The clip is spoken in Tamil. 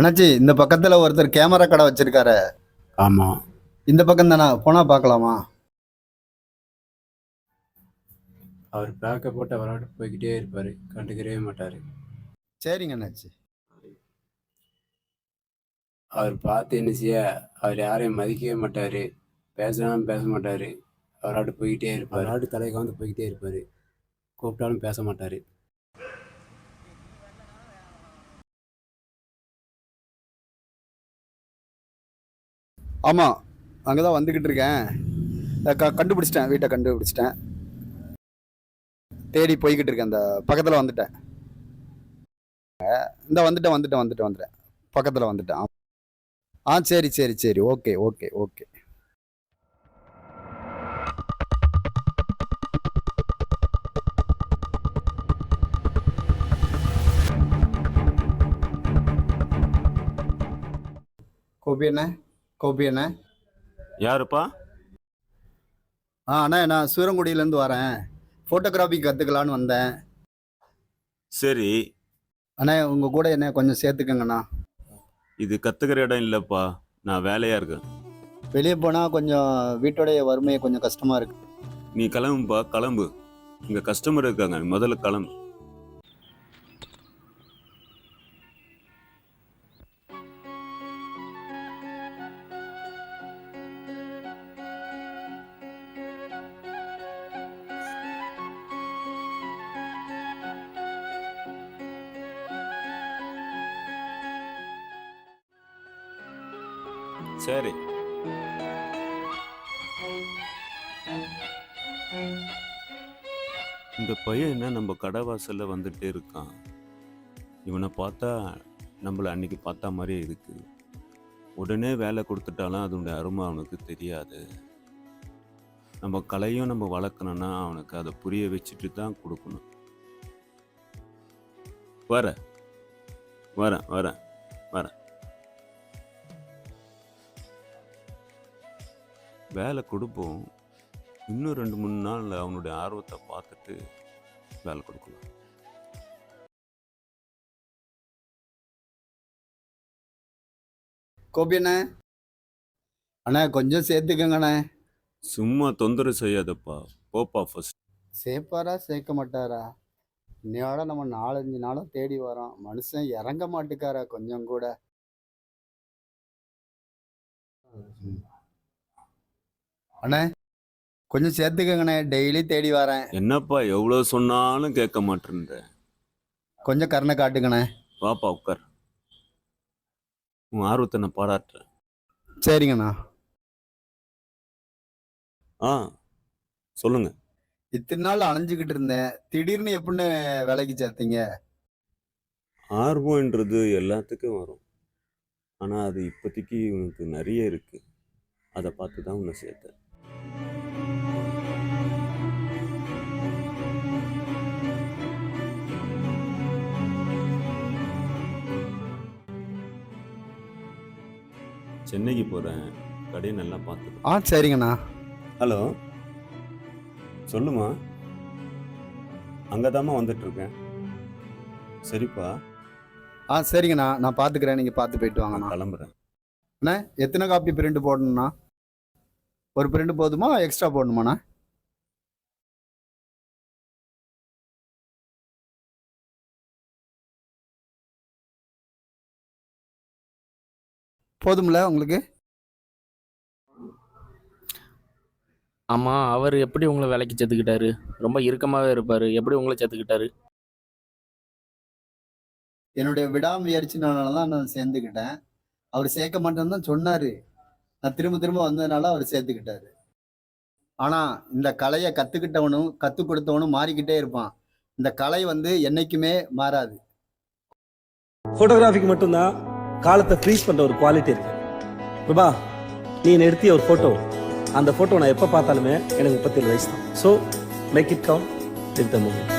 அண்ணாச்சி இந்த பக்கத்துல ஒருத்தர் கேமரா கடை வச்சிருக்காரு. ஆமா. இந்த பக்கம் தானே, போனா பார்க்கலாமா? அவர் பேக்கை போட்டு அவராட்டு போய்கிட்டே இருப்பாரு, கண்டுக்கிறவே மாட்டாரு. சரிங்க அண்ணாச்சி. அவர் பார்த்து என்ன செய்ய, அவர் யாரையும் மதிக்கவே மாட்டாரு, பேசலாம் பேச மாட்டாரு. அவராட்டு போய்கிட்டே இருப்பார், அவராட்டு தலைக்கு வந்து போய்கிட்டே இருப்பாரு, கூப்பிட்டாலும் பேச மாட்டாரு. ஆமா, அங்கதான் வந்துகிட்டு இருக்கேன். கண்டுபிடிச்சிட்டேன், வீட்டை கண்டுபிடிச்சிட்டேன். தேடி போய்கிட்டு இருக்கேன். அந்த பக்கத்துல வந்துட்டேன். இந்த வந்துட்டேன் பக்கத்துல வந்துட்டேன். சரி சரி சரி, ஓகே ஓகே ஓகே. கோபி அண்ணே. யாருப்பா? அண்ணா, நான் சூரங்குடியிலேருந்து வரேன். ஃபோட்டோகிராஃபி கற்றுக்கலான்னு வந்தேன். சரி. அண்ணா, உங்கள் கூட என்ன கொஞ்சம் சேர்த்துக்கங்கண்ணா. இது கற்றுக்கிற இடம் இல்லைப்பா, நான் வேலையாக இருக்கேன். வெளியே போனால் கொஞ்சம் வீட்டோடைய வறுமையை கொஞ்சம் கஷ்டமாக இருக்கு. நீ கிளம்புப்பா, கிளம்பு. இங்கே கஸ்டமர் இருக்காங்க, முதல்ல கிளம்பு. சரி. இந்த பையன் என்ன நம்ம கடை வாசல்ல வந்துட்டே இருக்கான். இவனை பார்த்தா நம்மளை அன்னைக்கு பார்த்தா மாதிரியே இருக்கு. உடனே வேலை கொடுத்துட்டாலும் அதனுடைய அருமை அவனுக்கு தெரியாது. நம்ம கலையும் நம்ம வளர்க்கணும்னா அவனுக்கு அதை புரிய வச்சுட்டு தான் கொடுக்கணும். வரேன் வரேன் வரேன் வரேன். வேலை கொடுப்போம். இன்னும் 2-3 நாள் அவனுடைய ஆர்வத்தை பார்த்துட்டு வேலை கொடுக்கலாம். கோபி அண்ணே, அண்ணா கொஞ்சம் சேர்த்துக்கங்கண்ணே. சும்மா தொந்தரவு செய்யாதப்பா, போப்பா ஃபர்ஸ்ட். சேர்ப்பாரா சேர்க்க மாட்டாரா? இன்னையோட நம்ம 4-5 நாளாக தேடி வரோம். மனுஷன் இறங்க மாட்டுக்காரா கொஞ்சம் கூட. அண்ணே கொஞ்சம் சேர்த்துக்கங்கண்ணே, டெய்லி தேடி வரேன். என்னப்பா எவ்வளோ சொன்னாலும் கேட்க மாட்டேன்ற. கொஞ்சம் கருணை காட்டுங்கண்ணே. பாப்பா உட்கார், உன் ஆர்வத்தை நான் பாராட்டுறேன். சரிங்கண்ணா. சொல்லுங்க. இத்தனை நாள் அலைஞ்சுக்கிட்டு இருந்தேன், திடீர்னு எப்படின்னு வேலைக்கு சேர்த்தீங்க? ஆர்வம்ன்றது எல்லாத்துக்கும் வரும், ஆனால் அது இப்போதைக்கு உனக்கு நிறைய இருக்கு. அதை பார்த்து தான் உன்னை சேர்த்தேன். சென்னைக்கு போகிறேன், கடையை நல்லா பார்த்து. சரிங்கண்ணா. ஹலோ, சொல்லுமா. அங்கே தாம்மா வந்துட்டுருக்கேன். சரிப்பா. சரிங்கண்ணா, நான் பார்த்துக்கிறேன், நீங்கள் பார்த்து போயிட்டு வாங்கண்ணா. கிளம்புறேன். அண்ணா, எத்தனை காப்பி பிரிண்ட் போடணும்ண்ணா? ஒரு பிரிண்ட் போதுமா, எக்ஸ்ட்ரா போடணுமாண்ணா? போதும்ல உங்களுக்கு? ஆமாம், அவர் எப்படி உங்களை வேலைக்கு சேர்த்துக்கிட்டாரு? ரொம்ப இறுக்கமாகவே இருப்பார், எப்படி உங்களை சேர்த்துக்கிட்டாரு? என்னுடைய விடாமுயற்சினால தான் நான் சேர்ந்துக்கிட்டேன். அவர் சேர்க்க மாட்டேன்னு தான் சொன்னார். நான் திரும்ப திரும்ப வந்ததுனால அவர் சேர்த்துக்கிட்டாரு. ஆனால் இந்த கலையை கற்றுக்கிட்டவனும் கற்றுக் கொடுத்தவனும் மாறிக்கிட்டே இருப்பான். இந்த கலை என்னைக்குமே மாறாது. ஃபோட்டோகிராஃபிக்கு மட்டும்தான் காலத்தை ஃப்ரீஸ் பண்ணுற ஒரு குவாலிட்டி இருக்கு. பிரபா, நீ எடுத்திய ஒரு ஃபோட்டோ, அந்த ஃபோட்டோ நான் எப்போ பார்த்தாலுமே எனக்கு 37 வயசு தான். So make it count with the moment.